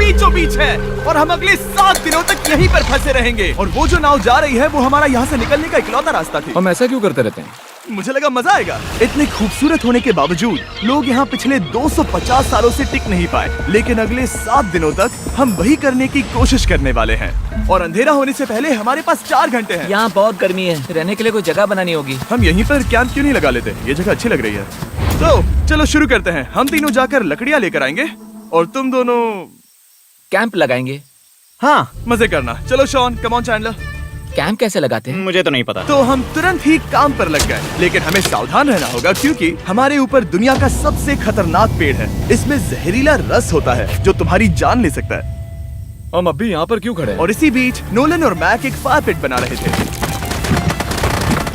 बीचों बीच है और हम अगले 7 दिनों तक यहीं पर फंसे रहेंगे। और वो जो नाव जा रही है वो हमारा यहाँ से निकलने का इकलौता रास्ता थी। हम ऐसा क्यों करते रहते हैं? मुझे लगा मजा आएगा। इतने खूबसूरत होने के बावजूद लोग यहाँ पिछले 250 सालों से टिक नहीं पाए, लेकिन अगले 7 दिनों तक हम वही करने की कोशिश करने वाले हैं। और अंधेरा होने से पहले हमारे पास 4 घंटे हैं। यहाँ बहुत गर्मी है, रहने के लिए कोई जगह बनानी होगी। हम यहीं पर कैंप क्यों नहीं लगा लेते? ये जगह अच्छी लग रही है। तो चलो शुरू करते हैं। हम तीनों जाकर लकड़ियाँ लेकर आएंगे और तुम दोनों कैंप लगाएंगे। हाँ, मजे करना। चलो Shawn, come on Chandler. Camp कैसे लगाते हैं? मुझे तो नहीं पता। तो हम तुरंत ही काम पर लग गए, लेकिन हमें सावधान रहना होगा क्योंकि हमारे ऊपर दुनिया का सबसे खतरनाक पेड़ है। इसमें जहरीला रस होता है जो तुम्हारी जान ले सकता है। हम अभी यहाँ पर क्यों खड़े हैं? और इसी बीच नोलन और मैक एक फायर पिट बना रहे थे।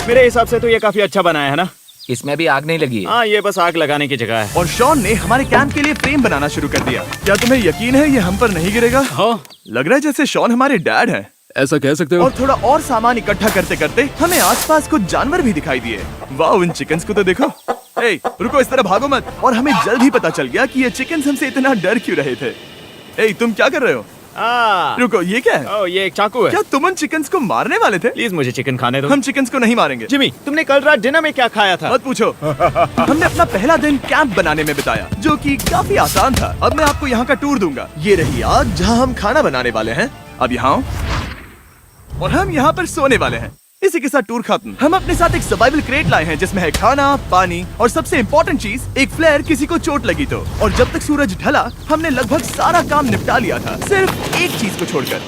मेरे हिसाब से तो ये काफी अच्छा बनाया है ना? इसमें भी आग नहीं लगी है। हाँ, ये बस आग लगाने की जगह है। और शॉन ने हमारे कैंप के लिए फ्रेम बनाना शुरू कर दिया। क्या तुम्हें यकीन है ये हम पर नहीं गिरेगा? हाँ। लग रहा है जैसे शॉन हमारे डैड हैं। ऐसा कह सकते हो? और थोड़ा और सामान इकट्ठा करते करते हमें आसपास कुछ जानवर भी दिखाई दिए। वाह, उन चिकन्स को तो देखो। ए, रुको, इस तरह भागो मत। और हमें जल्द ही पता चल गया कि ये चिकन्स हमसे इतना डर क्यों रहे थे। ए, तुम क्या कर रहे हो? रुको, ये क्या है? ओह, ये एक चाकू है। क्या तुम उन चिकन्स को मारने वाले थे? प्लीज मुझे चिकन खाने दो। हम चिकन्स को नहीं मारेंगे। जिमी, तुमने कल रात डिनर में क्या खाया था? मत पूछो। हमने अपना पहला दिन कैंप बनाने में बिताया, जो कि काफी आसान था। अब मैं आपको यहाँ का टूर दूंगा। ये रही आग जहाँ हम खाना बनाने वाले हैं। अब यहाँ और हम यहाँ पर सोने वाले हैं। इसी के साथ टूर खत्म। हम अपने साथ एक सर्वाइवल क्रेट लाए हैं जिसमें है खाना, पानी और सबसे इम्पोर्टेंट चीज एक फ्लेयर, किसी को चोट लगी तो। और जब तक सूरज ढला हमने लगभग सारा काम निपटा लिया था, सिर्फ एक चीज को छोड़कर।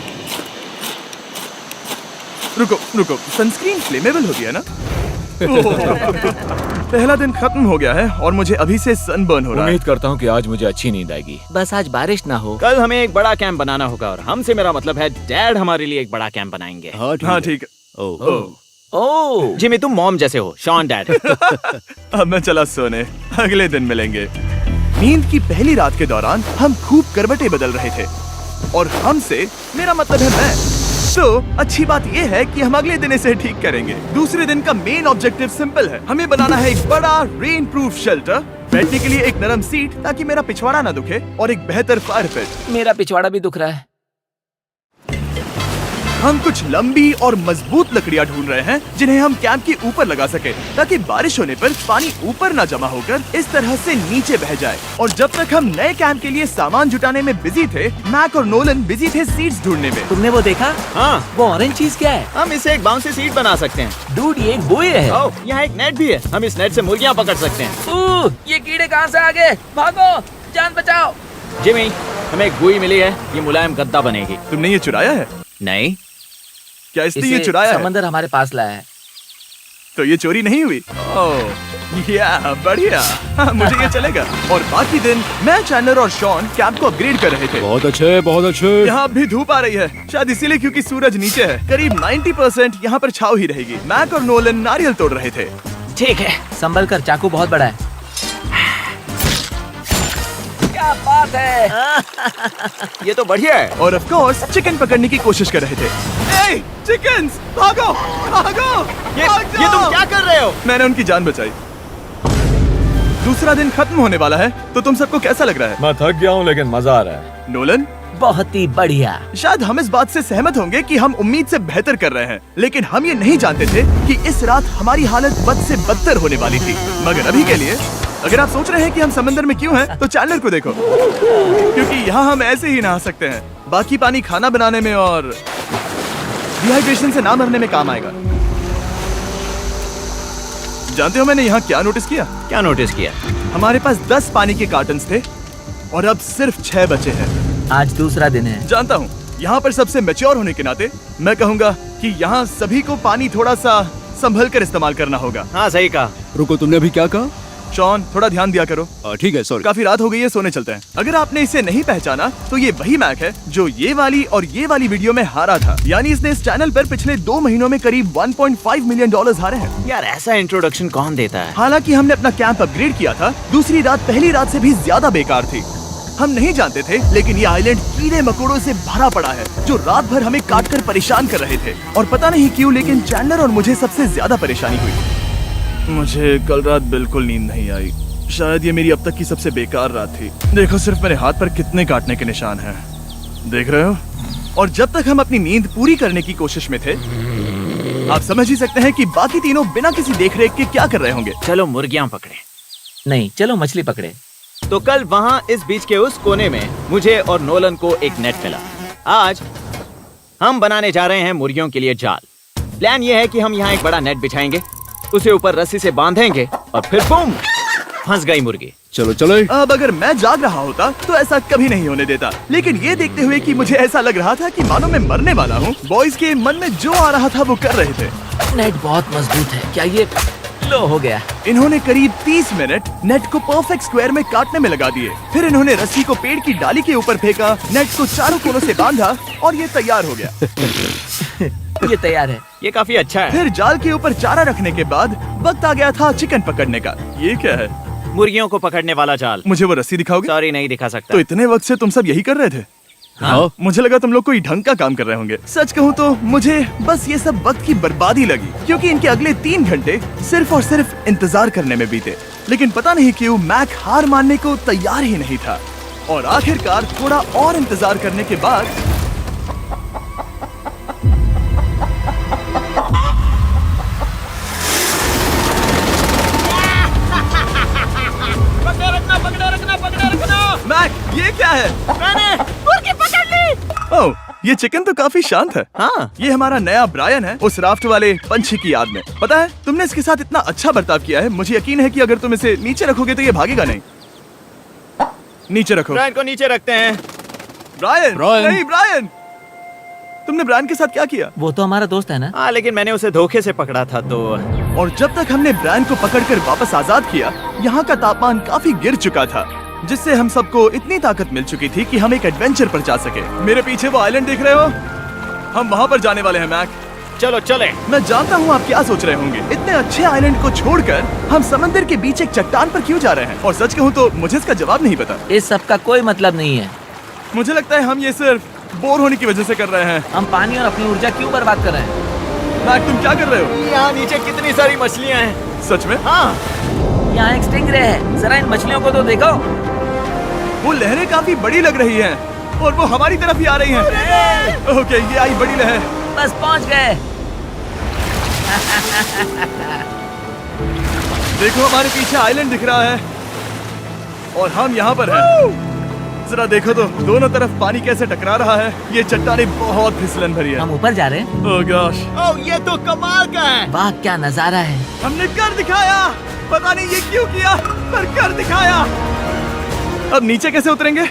रुको, सनस्क्रीन फ्लेमेबल होती है ना? पहला दिन खत्म हो गया है और मुझे अभी से सनबर्न हो रहा है। उम्मीद करता हूँ कि आज मुझे अच्छी नींद आएगी। बस आज बारिश ना हो। कल हमें एक बड़ा कैंप बनाना होगा और हमसे मेरा मतलब है डैड हमारे लिए एक बड़ा कैंप बनाएंगे। हाँ ठीक है। ओह, जिमी, तुम मॉम जैसे हो, शॉन डैड। अब मैं चला सोने, अगले दिन मिलेंगे। नींद की पहली रात के दौरान हम खूब करवटें बदल रहे थे। और हमसे मेरा मतलब है मैं। तो अच्छी बात यह है कि हम अगले दिन इसे ठीक करेंगे। दूसरे दिन का मेन ऑब्जेक्टिव सिंपल है। हमें बनाना है एक बड़ा रेन प्रूफ शेल्टर, बैठने के लिए एक नरम सीट ताकि मेरा पिछवाड़ा ना दुखे, और एक बेहतर फायर पिट। मेरा पिछवाड़ा भी दुख रहा है। हम कुछ लंबी और मजबूत लकड़ियां ढूंढ रहे हैं जिन्हें हम कैंप के ऊपर लगा सके, ताकि बारिश होने पर पानी ऊपर ना जमा होकर इस तरह से नीचे बह जाए। और जब तक हम नए कैंप के लिए सामान जुटाने में बिजी थे, मैक और नोलन बिजी थे सीड्स ढूंढने में। तुमने वो देखा? हाँ, वो ऑरेंज चीज क्या है? हम इसे एक बाउंसी सीट बना सकते हैं। डूड, ये एक बुए है। ओह, यहाँ एक नेट भी है। हम इस नेट से मुर्गियाँ पकड़ सकते हैं। ये कीड़े कहाँ से आ गए? भागो, जान बचाओ। जिमी, हमें एक बुई मिली है। ये मुलायम गद्दा बनेगी। तुमने ये चुराया है? नहीं। क्या इसने ये चुराया है? समंदर हमारे पास लाया है। तो ये चोरी नहीं हुई? ओह, या बढ़िया। हाँ, मुझे ये चलेगा। और बाकी दिन मैं, चैंडलर और शॉन कैंप को अपग्रेड कर रहे थे। बहुत अच्छे, बहुत अच्छे। यहाँ भी धूप आ रही है, शायद इसीलिए क्योंकि सूरज नीचे है। करीब 90% यहाँ पर छाव ही रहेगी। मैक और नोलन नारियल तोड़ रहे थे। ठीक है, संभल कर, चाकू बहुत बड़ा है। क्या बात है। ये तो बढ़िया है। और ऑफ कोर्स चिकन पकड़ने की कोशिश कर रहे थे। ए, चिकन्स, भागो, भागो, ये तुम क्या कर रहे हो? मैंने उनकी जान बचाई। दूसरा दिन खत्म होने वाला है, तो तुम सबको कैसा लग रहा है? मैं थक गया हूँ लेकिन मजा आ रहा है। नोलन, बहुत ही बढ़िया। शायद हम इस बात से सहमत होंगे कि हम उम्मीद से बेहतर कर रहे हैं, लेकिन हम ये नहीं जानते थे कि इस रात हमारी हालत बद से बदतर होने वाली थी। मगर अभी के लिए, अगर आप सोच रहे हैं कि हम समंदर में क्यों हैं, तो चैंडलर को देखो, क्योंकि यहाँ हम ऐसे ही नहा सकते हैं। बाकी पानी खाना बनाने में और डिहाइड्रेशन से ना मरने में काम आएगा। जानते हो मैंने यहाँ क्या नोटिस किया? क्या नोटिस किया? हमारे पास 10 पानी के कार्टन्स थे और अब सिर्फ 6 बचे हैं। आज दूसरा दिन है। जानता हूँ, यहाँ पर सबसे मैच्योर होने के नाते मैं कहूँगा कि यहाँ सभी को पानी थोड़ा सा संभल कर इस्तेमाल करना होगा। हाँ, सही कहा। रुको, तुमने अभी क्या कहा? शॉन, थोड़ा ध्यान दिया करो। ठीक है, सॉरी। काफी रात हो गई है, सोने चलते हैं। अगर आपने इसे नहीं पहचाना तो ये वही मैक है जो ये वाली और ये वाली वीडियो में हारा था। यानी इसने इस चैनल पर पिछले 2 महीनों में करीब $1.5 मिलियन हारे हैं। यार, ऐसा इंट्रोडक्शन कौन देता है? हालांकि हमने अपना कैंप अपग्रेड किया था, दूसरी रात पहली रात से भी ज्यादा बेकार थी। हम नहीं जानते थे, लेकिन ये आइलैंड कीड़े मकोड़ों से भरा पड़ा है जो रात भर हमें काट कर परेशान कर रहे थे। और पता नहीं क्यों, लेकिन चैंडलर और मुझे सबसे ज्यादा परेशानी हुई। मुझे कल रात बिल्कुल नींद नहीं आई। शायद ये मेरी अब तक की सबसे बेकार रात थी। देखो सिर्फ मेरे हाथ पर कितने काटने के निशान हैं। देख रहे हो? और जब तक हम अपनी नींद पूरी करने की कोशिश में थे, आप समझ ही सकते हैं कि बाकी तीनों बिना किसी देखरेख के क्या कर रहे होंगे। चलो मुर्गियां पकड़े। नहीं, चलो मछली पकड़े। तो कल वहाँ इस बीच के उस कोने में मुझे और नोलन को एक नेट मिला। आज हम बनाने जा रहे हैं मुर्गियों के लिए जाल। प्लान ये है कि हम यहाँ एक बड़ा नेट बिछाएंगे, उसे ऊपर रस्सी से बांधेंगे और फिर बूम, फंस गई मुर्गी। चलो चलो। अब अगर मैं जाग रहा होता तो ऐसा कभी नहीं होने देता, लेकिन ये देखते हुए कि मुझे ऐसा लग रहा था कि मानो मैं मरने वाला हूँ, बॉयज के मन में जो आ रहा था वो कर रहे थे। नेट बहुत मजबूत है। क्या ये लो हो गया? इन्होंने करीब 30 मिनट नेट को परफेक्ट स्क्वायर में काटने में लगा दिए। फिर इन्होंने रस्सी को पेड़ की डाली के ऊपर फेंका, नेट को चारों कोनों से बांधा और ये तैयार हो गया। ये तैयार है। ये काफी अच्छा है। फिर जाल के ऊपर चारा रखने के बाद वक्त आ गया था चिकन पकड़ने का। ये क्या है? मुर्गियों को पकड़ने वाला जाल। मुझे वो रस्सी दिखाओगे? सॉरी, नहीं दिखा सकता। तो इतने वक्त से तुम सब यही कर रहे थे? हाँ। मुझे लगा तुम लोग कोई ढंग का काम कर रहे होंगे। सच कहूँ तो मुझे बस ये सब वक्त की बर्बादी लगी, क्योंकि इनके अगले 3 घंटे सिर्फ और सिर्फ इंतजार करने में बीते। लेकिन पता नहीं क्यों मैक हार मानने को तैयार ही नहीं था, और आखिरकार थोड़ा और इंतजार करने के बाद मैक, ये क्या है? मैंने मुर्गी पकड़ ली। ओह, ये चिकन तो काफी शांत है। हाँ। ये हमारा नया ब्रायन है, उस राफ्ट वाले पंछी की याद में। पता है, तुमने इसके साथ इतना अच्छा बर्ताव किया है, मुझे यकीन है कि अगर तुम इसे नीचे रखोगे तो ये भागेगा नहीं। नीचे रखो। ब्रायन को नीचे रखते हैं। Brian, Brian. नहीं ब्रायन, तुमने ब्रायन के साथ क्या किया? वो तो हमारा दोस्त है ना। हाँ, लेकिन मैंने उसे धोखे से पकड़ा था तो। और जब तक हमने ब्रायन को पकड़कर वापस आजाद किया, यहाँ का तापमान काफी गिर चुका था, जिससे हम सबको इतनी ताकत मिल चुकी थी कि हम एक एडवेंचर पर जा सके। मेरे पीछे वो आइलैंड देख रहे हो? हम वहाँ पर जाने वाले हैं मैक। चलो चले। मैं जानता हूँ आप क्या सोच रहे होंगे, इतने अच्छे आइलैंड को छोड़कर हम समंदर के बीच एक चट्टान पर क्यों जा रहे हैं? और सच कहूँ तो मुझे इसका जवाब नहीं पता। इस सब का कोई मतलब नहीं है। मुझे लगता है हम ये सिर्फ बोर होने की वजह से कर रहे हैं। हम पानी और अपनी ऊर्जा क्यों बर्बाद कर रहे हैं? मैक, तुम क्या कर रहे हो? यहाँ नीचे कितनी सारी मछलियाँ हैं। सच में? हाँ। यहाँ एक स्टिंगरे है, जरा इन मछलियों को तो देखो। वो लहरें काफी बड़ी लग रही हैं और वो हमारी तरफ ही आ रही हैं। ओके, ये आई बड़ी लहर। बस पहुँच गए। देखो, हमारे पीछे आइलैंड दिख रहा है और हम यहाँ पर हैं। जरा देखो तो दोनों तरफ पानी कैसे टकरा रहा है। ये चट्टानें बहुत फिसलन भरी है। हम ऊपर जा रहे हैं। ओह गॉश, ओह, ये तो कमाल का है। वाह, क्या नजारा है। हमने कर दिखाया। पता नहीं ये क्यों किया, पर कर दिखाया। अब नीचे कैसे उतरेंगे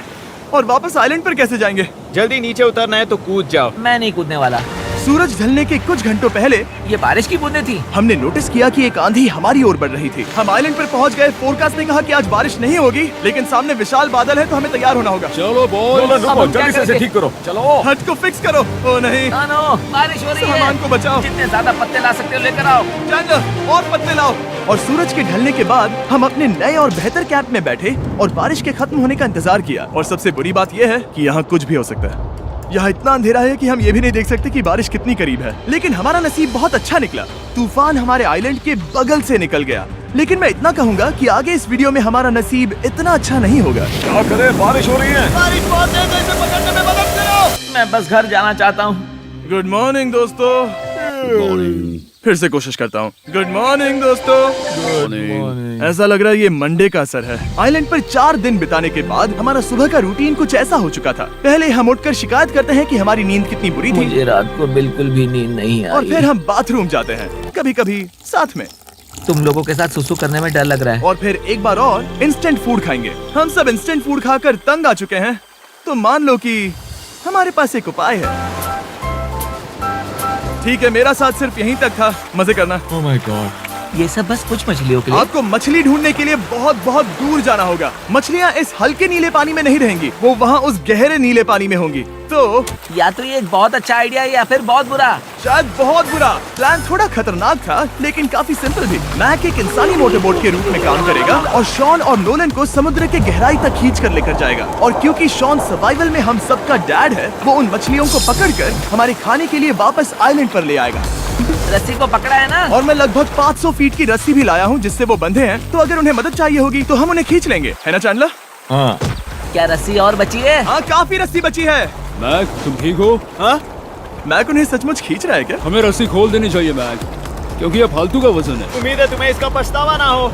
और वापस आइलैंड पर कैसे जाएंगे? जल्दी नीचे उतरना है तो कूद जाओ। मैं नहीं कूदने वाला। सूरज ढलने के कुछ घंटों पहले ये बारिश की बूंदें थी। हमने नोटिस किया कि एक आंधी हमारी ओर बढ़ रही थी। हम आइलैंड पर पहुंच गए। फोरकास्ट ने कहा कि आज बारिश नहीं होगी, लेकिन सामने विशाल बादल है तो हमें तैयार होना होगा। चलो बॉय, अब हम क्या जल्दी से इसे करेंगे? ठीक करो। चलो। हट को फिक्स करो। ओ नहीं, नो, बारिश हो रही है। सामान को बचाओ। जितने ज्यादा पत्ते ला सकते हो लेकर आओ। चंद और पत्ते लाओ। और सूरज के ढलने के बाद हम अपने नए और बेहतर कैंप में बैठे और बारिश के खत्म होने का इंतजार किया। और सबसे बुरी बात यह है कि यहाँ कुछ भी हो सकता है। यहाँ इतना अंधेरा है कि हम ये भी नहीं देख सकते कि बारिश कितनी करीब है। लेकिन हमारा नसीब बहुत अच्छा निकला। तूफान हमारे आइलैंड के बगल से निकल गया। लेकिन मैं इतना कहूँगा कि आगे इस वीडियो में हमारा नसीब इतना अच्छा नहीं होगा। क्या करें, बारिश हो रही है। बारिश बहुत तेज है, इसे पकड़ने में मदद करो। मैं बस घर जाना चाहता हूँ। गुड मॉर्निंग दोस्तों। फिर से कोशिश करता हूँ। गुड मॉर्निंग दोस्तों। ऐसा लग रहा है ये मंडे का असर है। आइलैंड पर 4 दिन बिताने के बाद हमारा सुबह का रूटीन कुछ ऐसा हो चुका था। पहले हम उठकर शिकायत करते हैं कि हमारी नींद कितनी बुरी थी, मुझे रात को बिल्कुल भी नींद नहीं आई। और फिर हम बाथरूम जाते हैं, कभी कभी साथ में। तुम लोगों के साथ सुसु करने में डर लग रहा है। और फिर एक बार और इंस्टेंट फूड खाएंगे। हम सब इंस्टेंट फूड खाकर तंग आ चुके हैं, तो मान लो कि हमारे पास एक उपाय है। ठीक है, मेरा साथ सिर्फ यहीं तक था। मजे करना। Oh my God. ये सब बस कुछ मछलियों के लिए। आपको मछली ढूंढने के लिए बहुत बहुत दूर जाना होगा। मछलियाँ इस हल्के नीले पानी में नहीं रहेंगी, वो वहाँ उस गहरे नीले पानी में होंगी। तो या तो ये एक बहुत अच्छा आइडिया है या फिर बहुत बुरा। शायद बहुत बुरा। प्लान थोड़ा खतरनाक था, लेकिन काफी सिंपल भी। मैक एक इंसानी मोटरबोट के रूप में काम करेगा और शॉन और नोलन को समुद्र के गहराई तक खींच कर लेकर जाएगा। और क्योंकि शॉन सर्वाइवल में हम सबका डैड है, वो उन मछलियों को पकड़कर हमारे खाने के लिए वापस आइलैंड पर ले आएगा। रस्सी को पकड़ा है ना? और मैं लगभग 500 फीट की रस्सी भी लाया हूँ जिससे वो बंधे हैं, तो अगर उन्हें मदद चाहिए होगी तो हम उन्हें खींच लेंगे, है ना चैंडलर? हाँ। क्या रस्सी और बची है? हाँ, काफी रस्सी बची है। मैक, तुम ठीक हो? हाँ? मैक उन्हें सचमुच खींच रहा है क्या? हमें रस्सी खोल देनी चाहिए मैक, क्योंकि ये फालतू का वजन है। उम्मीद है तुम्हें इसका पछतावा ना हो।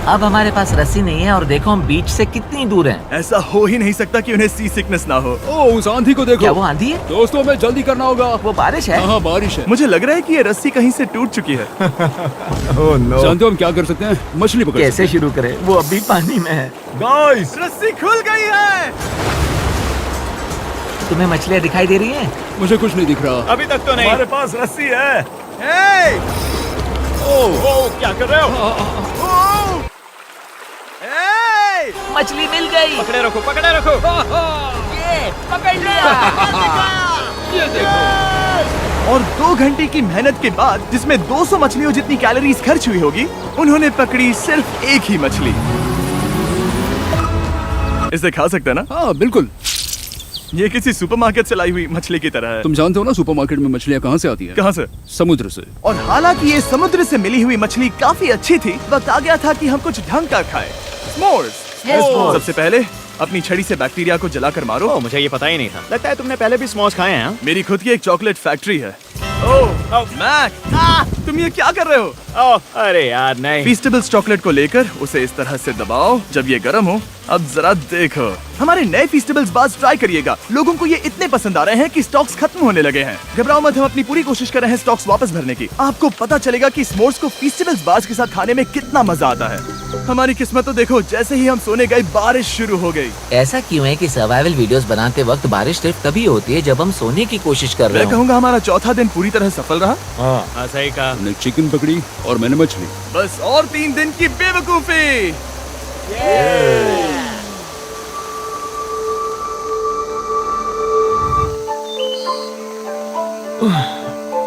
अब हमारे पास रस्सी नहीं है और देखो हम बीच से कितनी दूर हैं। ऐसा हो ही नहीं सकता कि उन्हें सी सिकनेस ना हो। ओ, उस आंधी को देखो। क्या वो आंधी है? दोस्तों, हमें जल्दी करना होगा। वो बारिश है? हाँ, बारिश है। मुझे लग रहा है कि ये रस्सी कहीं से टूट चुकी है। Oh no. जानते हो हम क्या कर सकते हैं? मछली पकड़ कैसे सकते हैं। शुरू करें? वो अभी पानी में है। गाइस, रस्सी खुल गई है। तुम्हें मछलियाँ दिखाई दे रही हैं? मुझे कुछ नहीं दिख रहा। अभी तक तो नहीं। हमारे पास रस्सी है। हे! ओह, क्या कर रहे हो? ओह! हे! मछली मिल गई। पकड़े रखो, पकड़े रखो। ये पकड़ लिया। ये देखो। और 2 घंटे की मेहनत के बाद, जिसमें 200 मछलियों जितनी कैलोरीज खर्च हुई होगी, उन्होंने पकड़ी सिर्फ एक ही मछली। इसे खा सकते हैं ना? हाँ, बिल्कुल। ये किसी सुपरमार्केट से लाई हुई मछली की तरह है। तुम जानते हो ना सुपरमार्केट में मछलियाँ कहाँ से आती हैं? कहाँ से? समुद्र से। और हालांकि ये समुद्र से मिली हुई मछली काफी अच्छी थी, वक्त आ गया था कि हम कुछ ढंग का खाएं। S'mores। S'mores। सबसे पहले अपनी छड़ी से बैक्टीरिया को जलाकर मारो। ओह, मुझे ये पता ही नहीं था। लगता है तुमने पहले भी स्मोक्स खाए हैं। हाँ? मेरी खुद की एक चॉकलेट फैक्ट्री है। ओह मैक, तुम ये क्या कर रहे हो? ओह, अरे यार नहीं। फीस्टेबल्स चॉकलेट को लेकर उसे इस तरह से दबाओ जब ये गर्म हो। अब जरा देखो, हमारे नए फीस्टेबल्स बार्स ट्राई करिएगा। लोगों को ये इतने पसंद आ रहे हैं कि स्टॉक्स खत्म होने लगे हैं। घबराओ मत, हम अपनी पूरी कोशिश कर रहे हैं स्टॉक्स वापस भरने की। आपको पता चलेगा कि स्मोर्स को फीस्टेबल्स बार्स के साथ खाने में कितना मजा आता है। हमारी किस्मत तो देखो, जैसे ही हम सोने गए बारिश शुरू हो गई। ऐसा क्यों है कि सर्वाइवल वीडियोस बनाते वक्त बारिश सिर्फ तभी होती है जब हम सोने की कोशिश कर रहे मैं हो? कहूँगा हमारा चौथा दिन पूरी तरह सफल रहा। हाँ, सही कहा। हमने चिकन पकड़ी और मैंने मछली। बस और 3 दिन की बेवकूफी।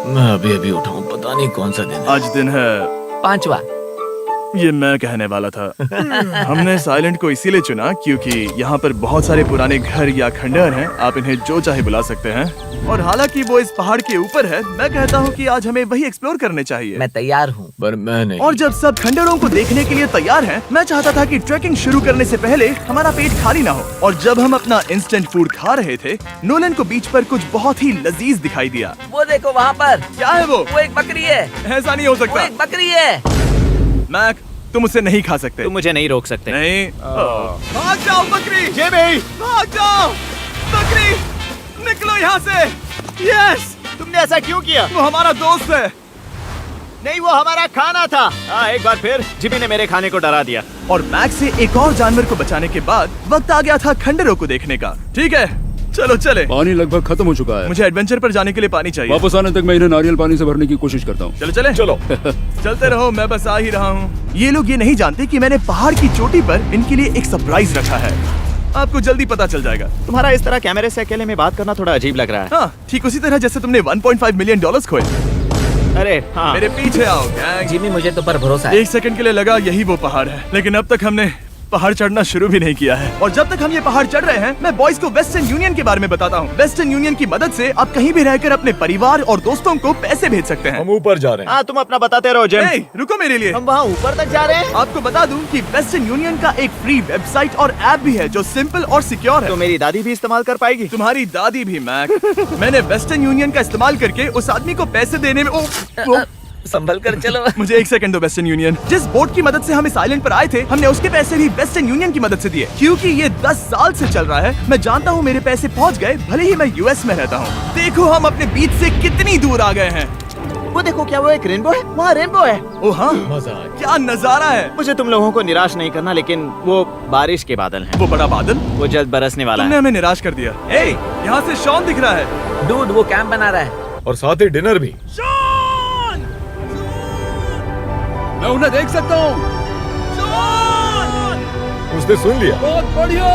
मैं अभी उठाऊं, पता नहीं कौन सा दिन है। आज दिन है 5वां। ये मैं कहने वाला था। हमने साइलेंट को इसीलिए चुना क्योंकि यहाँ पर बहुत सारे पुराने घर या खंडहर हैं। आप इन्हें जो चाहे बुला सकते हैं। और हालांकि वो इस पहाड़ के ऊपर है, मैं कहता हूँ कि आज हमें वही एक्सप्लोर करने चाहिए। मैं तैयार हूँ, पर मैं नहीं। और जब सब खंडहरों को देखने के लिए तैयार हैं, मैं चाहता था कि ट्रैकिंग शुरू करने से पहले हमारा पेट खाली ना हो। और जब हम अपना इंस्टेंट फूड खा रहे थे, नोलन को बीच पर कुछ बहुत ही लजीज दिखाई दिया। वो देखो वहाँ पर। क्या है वो? वो एक बकरी है। ऐसा नहीं हो वो सकता। एक बकरी है। मैक, तुम उसे नहीं खा सकते। तुम मुझे नहीं रोक सकते। नहीं। भाग जाओ बकरी। ये भी। भाग जाओ बकरी, निकलो यहाँ से। यस, तुमने ऐसा क्यों किया? वो हमारा दोस्त है। नहीं, वो हमारा खाना था। हाँ, एक बार फिर जिमी ने मेरे खाने को डरा दिया। और मैक से एक और जानवर को बचाने के बाद वक्त आ गया था खंडहरों को देखने का। ठीक है, चलो चले। पानी लगभग खत्म हो चुका है। मुझे एडवेंचर पर जाने के लिए पानी चाहिए। वापस आने तक मैं इन्हें नारियल पानी से भरने की कोशिश करता हूँ। चलो चले। चलो चलते रहो, मैं बस आ ही रहा हूँ। ये लोग ये नहीं जानते कि मैंने पहाड़ की चोटी पर इनके लिए एक सरप्राइज रखा है। आपको जल्दी पता चल जाएगा। तुम्हारा इस तरह कैमरे से अकेले में बात करना थोड़ा अजीब लग रहा है। हाँ, ठीक उसी तरह जैसे तुमने $1.5 मिलियन खोए। अरे हाँ। मेरे पीछे आओ गैंग। जिमी, मुझे तो पर भरोसा है। 1 सेकंड के लिए लगा यही वो पहाड़ है, लेकिन अब तक हमने पहाड़ चढ़ना शुरू भी नहीं किया है। और जब तक हम ये पहाड़ चढ़ रहे हैं, मैं बॉयज को वेस्टर्न यूनियन के बारे में बताता हूँ। वेस्टर्न यूनियन की मदद से आप कहीं भी रहकर अपने परिवार और दोस्तों को पैसे भेज सकते हैं। हम ऊपर जा रहे हैं। हाँ, तुम अपना बताते रहो जिम। Hey, रुको मेरे लिए। हम वहाँ ऊपर तक जा रहे हैं। आपको बता दूं कि वेस्टर्न यूनियन का एक फ्री वेबसाइट और ऐप भी है जो सिंपल और सिक्योर है। तो मेरी दादी भी इस्तेमाल कर पाएगी। तुम्हारी दादी भी मैक। मैंने वेस्टर्न यूनियन का इस्तेमाल करके उस आदमी को पैसे देने में संभल कर चलो। मुझे 1 सेकंड दो। वेस्टर्न यूनियन, जिस बोट की मदद से हम इस आइलैंड पर आए थे, हमने उसके पैसे भी वेस्टर्न यूनियन की मदद से दिए। क्योंकि ये 10 साल से चल रहा है, मैं जानता हूँ मेरे पैसे पहुँच गए, भले ही मैं यूएस में रहता हूँ। देखो हम अपने बीच से कितनी दूर आ गए हैं। वो देखो, क्या वो एक रेनबो है? वहाँ रेनबो है। ओ हाँ, क्या नजारा है। मुझे तुम लोगों को निराश नहीं करना, लेकिन वो बारिश के बादल हैं। वो बड़ा बादल, वो जल्द बरसने वाला तुमने है। हमें निराश कर दिया। ए, यहाँ से शॉन दिख रहा है। डूड, वो कैंप बना रहा है। और साथ ही डिनर भी। शॉन! मैं उन्हें देख सकता हूँ। शॉन! उसने सुन लिया। बहुत बढ़िया।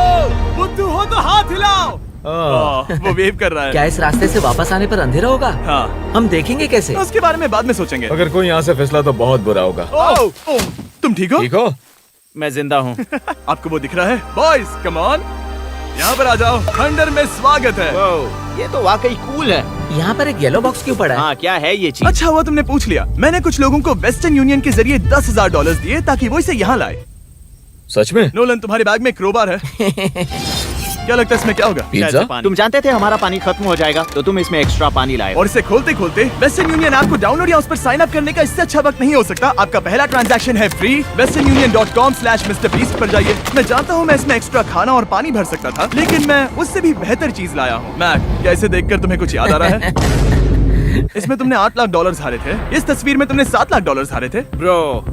बुद्धू हो तो हाथ हिलाओ। वो वेव कर रहा है। क्या इस रास्ते से वापस आने पर अंधेरा होगा? हाँ, हम देखेंगे कैसे? उसके बारे में बाद में सोचेंगे। अगर कोई यहाँ से फिसला तो बहुत बुरा होगा। ओह, तुम ठीक हो? ठीक हो? मैं जिंदा हूँ। आपको वो दिख रहा है? बॉयज, कम ऑन, यहाँ पर आ जाओ। खंडर में स्वागत है। ये तो वाकई कूल है। यहाँ पर एक येलो बॉक्स क्यों पड़ा है? हाँ, क्या है ये चीज? अच्छा हुआ तुमने पूछ लिया। मैंने कुछ लोगों को वेस्टर्न यूनियन के जरिए $10,000 दिए ताकि वो इसे यहाँ लाए। सच में? नोलन, तुम्हारे बैग में क्रोबार है। क्या लगता है इसमें क्या होगा? पिज्जा? पानी। तुम जानते थे हमारा पानी खत्म हो जाएगा तो तुम इसमें एक्स्ट्रा पानी लाए। और इसे खोलते खोलते वेस्टर्न यूनियन ऐप को डाउनलोड या उस पर साइन अप करने का इससे अच्छा वक्त नहीं हो सकता। आपका पहला ट्रांजैक्शन है फ्री। westernunion.com/MrBeast पर जाइए। मैं जानता हूँ मैं इसमें एक्स्ट्रा खाना और पानी भर सकता था, लेकिन मैं उससे भी बेहतर चीज लाया हूँ। मैक, क्या इसे देखकर तुम्हें कुछ याद आ रहा है? इसमें तुमने $8 लाख हारे थे। इस तस्वीर में तुमने $7 लाख हारे थे। ब्रो,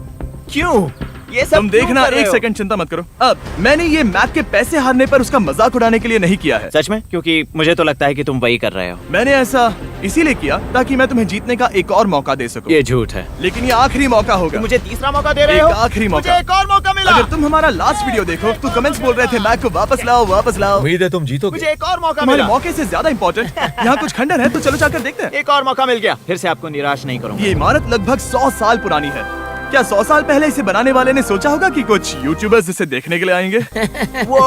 क्यों ये सब तुम देखना, क्यों कर रहे एक हो? सेकंड चिंता मत करो। अब मैंने ये मैक के पैसे हारने पर उसका मजाक उड़ाने के लिए नहीं किया है। सच में? क्योंकि मुझे तो लगता है कि तुम वही कर रहे हो। मैंने ऐसा इसीलिए किया ताकि मैं तुम्हें जीतने का एक और मौका दे सकूं। ये झूठ है। लेकिन ये आखिरी मौका होगा। मुझे तीसरा मौका दे रहे एक हो? आखिरी मौका। मुझे एक और मौका मिला। अगर तुम हमारा लास्ट वीडियो देखो तो कमेंट्स बोल रहे थे मैक को वापस लाओ, वापस लाओ। उम्मीद है तुम जीतोगे। मुझे एक और मौका तुम्हारे मिला। मौके से ज्यादा इम्पोर्टेंट यहाँ कुछ खंडर है, तो चलो जाकर देखते हैं। एक और मौका मिल गया। फिर से आपको निराश नहीं करूंगा। ये इमारत लगभग 100 साल पुरानी है। क्या 100 साल पहले इसे बनाने वाले ने सोचा होगा कि कुछ यूट्यूबर्स इसे देखने के लिए आएंगे? वो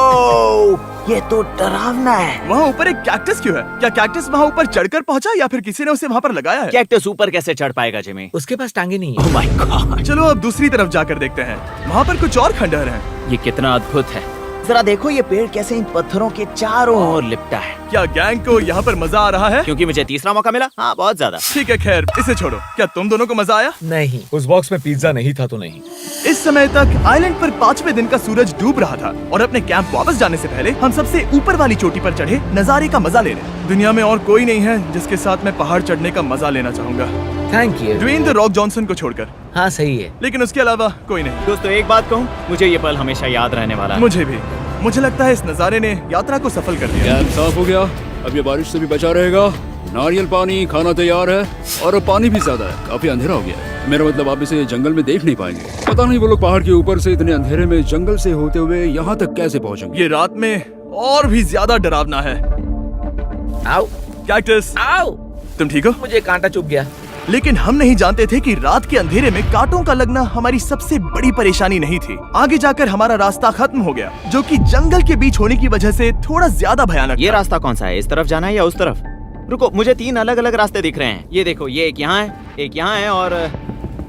ये तो डरावना है। वहाँ ऊपर एक कैक्टस क्यों है? क्या कैक्टस वहाँ ऊपर चढ़कर पहुँचा या फिर किसी ने उसे वहाँ पर लगाया है? कैक्टस ऊपर कैसे चढ़ पाएगा जिमी? उसके पास टांगे नहीं है। ओह माय गॉड, चलो अब दूसरी तरफ जाकर देखते हैं। वहाँ पर कुछ और खंडहर हैं। ये कितना अद्भुत है। जरा देखो ये पेड़ कैसे इन पत्थरों के चारों ओर लिपटा है। क्या गैंग को यहाँ पर मजा आ रहा है? क्योंकि मुझे तीसरा मौका मिला। हाँ, बहुत ज्यादा। ठीक है, खैर इसे छोड़ो। क्या तुम दोनों को मजा आया? नहीं। उस बॉक्स में पिज्जा नहीं था तो नहीं। इस समय तक आइलैंड पर 5वें दिन का सूरज डूब रहा था और अपने कैंप वापस जाने से पहले हम सबसे ऊपर वाली चोटी पर चढ़े नजारे का मजा ले रहे। दुनिया में और कोई नहीं है जिसके साथ मैं पहाड़ चढ़ने का मजा लेना चाहूंगा, thank you. Dwayne the Rock Johnson को छोड़कर। हाँ सही है। लेकिन उसके अलावा कोई नहीं। दोस्तों, एक बात कहूँ, मुझे ये पल हमेशा याद रहने वाला है। मुझे भी। मुझे लगता है इस नजारे ने यात्रा को सफल कर दिया। कैंप साफ हो गया, अब ये बारिश से भी बचा रहेगा। नारियल पानी, खाना तैयार है और अब पानी भी ज्यादा है। काफी अंधेरा हो गया है। मेरा मतलब आप इसे जंगल में देख नहीं पाएंगे। पता नहीं वो लोग पहाड़ के ऊपर से इतने अंधेरे में जंगल से होते हुए यहाँ तक कैसे पहुँचेंगे। ये रात में और भी ज्यादा डरावना है। आओ कैक्टस, आओ। तुम ठीक हो? मुझे कांटा चुभ गया। लेकिन हम नहीं जानते थे कि रात के अंधेरे में कांटों का लगना हमारी सबसे बड़ी परेशानी नहीं थी। आगे जाकर हमारा रास्ता खत्म हो गया, जो कि जंगल के बीच होने की वजह से थोड़ा ज्यादा भयानक ये था। रास्ता कौन सा है? इस तरफ जाना है या उस तरफ? रुको, मुझे 3 अलग अलग रास्ते दिख रहे हैं। ये देखो, ये एक यहाँ है, एक यहाँ है और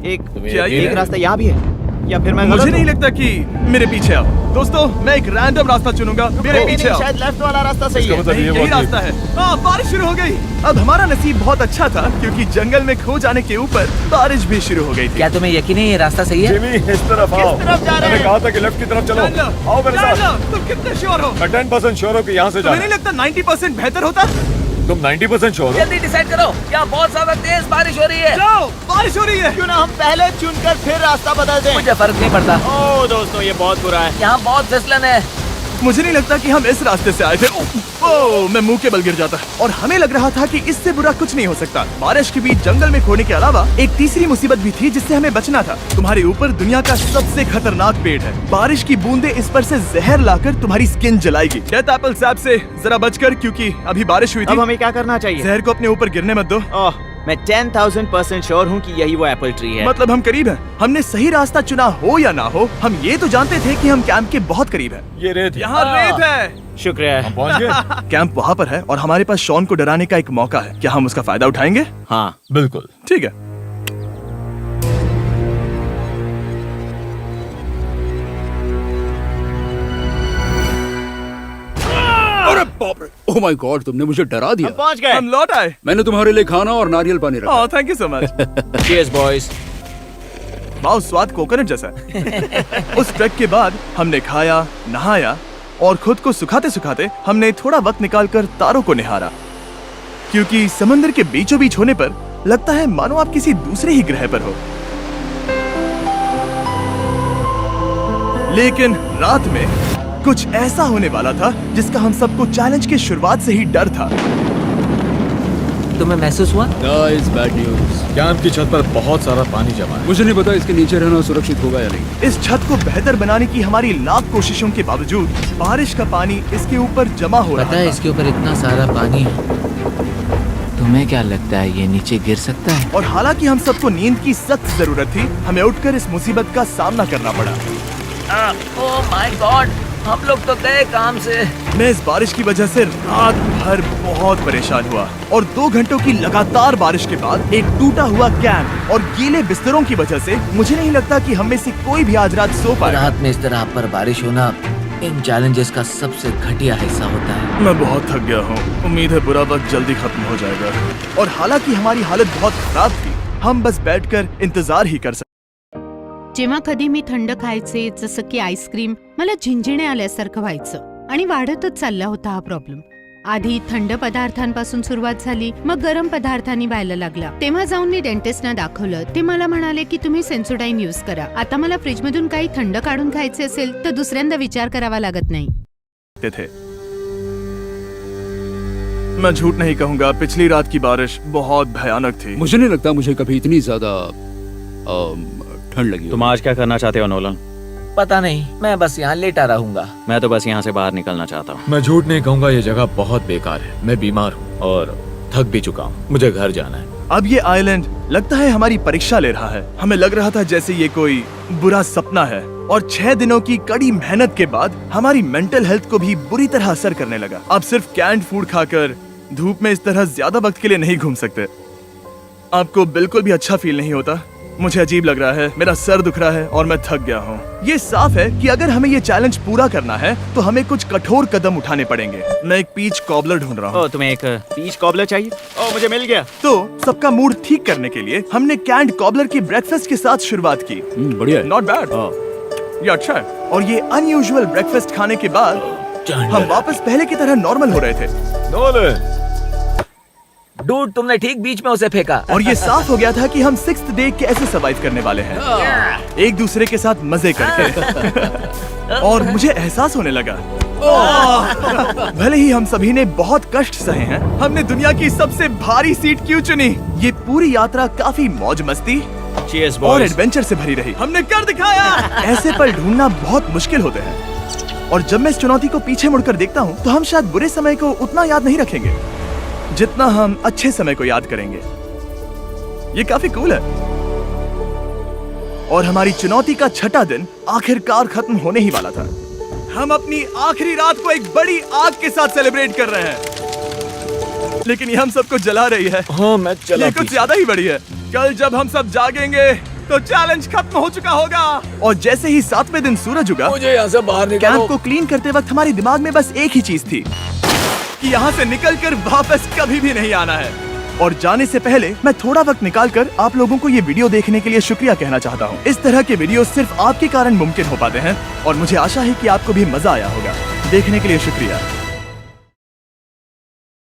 क्या ये एक है? रास्ता यहाँ भी है। या फिर मैं मुझे गलत नहीं हूँ? लगता कि मेरे पीछे आओ। दोस्तों, मैं एक रैंडम रास्ता चुनूंगा। मेरे नहीं, पीछे नहीं, आओ। शायद लेफ्ट वाला रास्ता सही है। नहीं, यही रास्ता है। हाँ, बारिश शुरू हो गई। अब हमारा नसीब बहुत अच्छा था क्योंकि जंगल में खो जाने के ऊपर बारिश भी शुरू हो गई थी। क्या तुम्हें यकीन है ये रास्ता सही है? जिमी, इस तरफ आओ। किस तरफ जा रहे मैंने हैं? कहा था कि लेफ्ट की तरफ चलो। आओ मेरे साथ। तुम कितने श्योर हो? मैं 10% श्योर हूँ कि यहाँ से तुम्हें जाना नहीं लगता 90% बेहतर होता? तुम 90% श्योर हो? जल्दी डिसाइड करो। क्या बहुत ज्यादा तेज बारिश हो रही है? जाओ, बारिश हो रही है। क्यों ना हम पहले चुनकर फिर रास्ता बदल दें? मुझे फर्क नहीं पड़ता। ओह दोस्तों, ये बहुत बुरा है। यहाँ बहुत फिसलन है। मुझे नहीं लगता कि हम इस रास्ते से आए थे। ओह, मैं मुंह के बल गिर जाता। और हमें लग रहा था कि इससे बुरा कुछ नहीं हो सकता। बारिश के बीच जंगल में खोने के अलावा एक तीसरी मुसीबत भी थी जिससे हमें बचना था। तुम्हारे ऊपर दुनिया का सबसे खतरनाक पेड़ है। बारिश की बूंदें इस पर से जहर लाकर तुम्हारी स्किन जलाएगी। डेथ एप्पल सैप से जरा बचकर, क्योंकि अभी बारिश हुई अब थी। हमें क्या करना चाहिए? जहर को अपने ऊपर गिरने मत दो। ओह, मैं 10,000% श्योर हूँ कि यही वो एप्पल ट्री है। मतलब हम करीब हैं। हमने सही रास्ता चुना हो या ना हो, हम ये तो जानते थे कि हम कैंप के बहुत करीब हैं। ये रेत है। यहाँ रेत है। शुक्रिया। हम पहुँच गए। कैंप वहाँ पर है और हमारे पास शॉन को डराने का एक मौका है। क्या हम उसका फायदा उठाएंगे? हाँ, बिल्कुल। ठीक है। अरे बाप रे, ओह माय गॉड, तुमने मुझे डरा दिया। हम पहुँच गए। हम लौट आए। मैंने तुम्हारे लिए खाना और नारियल पानी रखा। Oh, thank you so much. Cheers, boys। वाह, स्वाद कोकोनट जैसा है। उस ट्रैक के बाद हमने खाया, नहाया और खुद को सुखाते सुखाते हमने थोड़ा वक्त निकालकर तारों को निहारा, क्योंकि समंदर के बीचों बीच होने पर लगता है मानो आप किसी दूसरे ही ग्रह पर हो। लेकिन रात में कुछ ऐसा होने वाला था जिसका हम सबको चैलेंज के शुरुआत से ही डर था। तुम्हें महसूस हुआ? Guys, bad news. कैंप की छत पर बहुत सारा पानी जमा है। मुझे नहीं पता इसके नीचे रहना सुरक्षित होगा या नहीं। इस छत को बेहतर बनाने की हमारी लाख कोशिशों के बावजूद बारिश का पानी इसके ऊपर जमा हो रहा पता है था। इसके ऊपर इतना सारा पानी है। तुम्हें क्या लगता है ये नीचे गिर सकता है? और हालांकि हम सबको नींद की सख्त जरूरत थी, हमें उठकर इस मुसीबत का सामना करना पड़ा। ओह माय गॉड, हम लोग तो गए काम से। मैं इस बारिश की वजह से रात भर बहुत परेशान हुआ और 2 घंटों की लगातार बारिश के बाद एक टूटा हुआ कैंप और गीले बिस्तरों की वजह से मुझे नहीं लगता कि हम में से कोई भी आज रात सो पाएगा। रात में इस तरह आप पर बारिश होना इन चैलेंजेस का सबसे घटिया हिस्सा होता है। मैं बहुत थक गया हूँ। उम्मीद है बुरा वक्त जल्दी खत्म हो जाएगा। और हालांकि हमारी हालत बहुत खराब थी, हम बस बैठकर इंतजार ही कर सकते। जेव्हा कधी मी थंड खायचे जसं की आईस्क्रीम, मला झिंझिणे आल्यासारखं व्हायचं आणि वाढतच चालला होता हा प्रॉब्लेम। आधी थंड पदार्थांपासून सुरुवात झाली, मग गरम पदार्थांनी व्हायला लागला। तेव्हा जाऊन मी डेंटिस्टना दाखवलं। ते मला म्हणाले की तुम्ही सेन्सोडाईन यूज करा। आता मला फ्रीजमधून काही थंड काढून खायचे असेल तर दुसऱ्यांदा विचार करावा लागत नाही। थे मैं झूठ नहीं कहूंगा, पिछली रात की बारिश बहुत भयानक थी। मुझे नहीं लगता मुझे कभी इतनी ज्यादा ठंड लगी हो। तुम आज क्या करना चाहते हो नोलन? पता नहीं, मैं बस यहाँ लेटा रहूंगा। मैं तो बस यहाँ से बाहर निकलना चाहता हूँ। मैं झूठ नहीं कहूंगा, ये जगह बहुत बेकार है। मैं बीमार हूँ और थक भी चुका हूँ। मुझे घर जाना है। अब ये आइलैंड लगता है हमारी परीक्षा ले रहा है। हमें लग रहा था जैसे ये कोई बुरा सपना है, और 6 दिनों की कड़ी मेहनत के बाद हमारी मेंटल हेल्थ को भी बुरी तरह असर करने लगा। अब सिर्फ कैंड फूड खाकर धूप में इस तरह ज्यादा वक्त के लिए नहीं घूम सकते। आपको बिल्कुल भी अच्छा फील नहीं होता? मुझे अजीब लग रहा है, मेरा सर दुख रहा है और मैं थक गया हूँ। ये साफ है कि अगर हमें ये चैलेंज पूरा करना है तो हमें कुछ कठोर कदम उठाने पड़ेंगे। मैं एक पीच कॉबलर ढूंढ रहा हूँ। तुम्हें एक पीच कॉबलर चाहिए? मुझे मिल गया। तो सबका मूड ठीक करने के लिए हमने कैंड कॉबलर के ब्रेकफास्ट के साथ शुरुआत की। बढ़िया है। नॉट बैड, ये अच्छा है। और ये अनयूजुअल ब्रेकफास्ट खाने के बाद हम वापस पहले की तरह नॉर्मल हो रहे थे। नोलन, डूड, तुमने ठीक बीच में उसे फेंका। और ये साफ हो गया था कि हम 6th डे कैसे सर्वाइव करने वाले हैं, एक दूसरे के साथ मजे करके। और मुझे एहसास होने लगा, भले ही हम सभी ने बहुत कष्ट सहे हैं, हमने दुनिया की सबसे भारी सीट क्यों चुनी? ये पूरी यात्रा काफी मौज मस्ती Cheers, और boys. एडवेंचर से भरी रही। हमने कर दिखाया। ऐसे पल ढूंढना बहुत मुश्किल होते हैं, और जब मैं इस चुनौती को पीछे मुड़कर देखता हूँ तो हम शायद बुरे समय को उतना याद नहीं रखेंगे जितना हम अच्छे समय को याद करेंगे। ये काफी कूल है। और हमारी चुनौती का 6ठा दिन आखिरकार खत्म होने ही वाला था। हम अपनी आखिरी रात को एक बड़ी आग के साथ सेलिब्रेट कर रहे हैं, लेकिन ये हम सबको जला रही है। हाँ मैं चला। ये कुछ ज्यादा ही बड़ी है। कल जब हम सब जागेंगे तो चैलेंज खत्म हो चुका होगा। और जैसे ही 7वें दिन सूरज उगा, मुझे यहाँ से बाहर कैंप निकालो। को क्लीन करते वक्त हमारे दिमाग में बस एक ही चीज थी कि यहाँ से निकलकर वापस कभी भी नहीं आना है। और जाने से पहले मैं थोड़ा वक्त निकालकर आप लोगों को ये वीडियो देखने के लिए शुक्रिया कहना चाहता हूँ। इस तरह के वीडियो सिर्फ आपके कारण मुमकिन हो पाते हैं, और मुझे आशा है कि आपको भी मजा आया होगा। देखने के लिए शुक्रिया।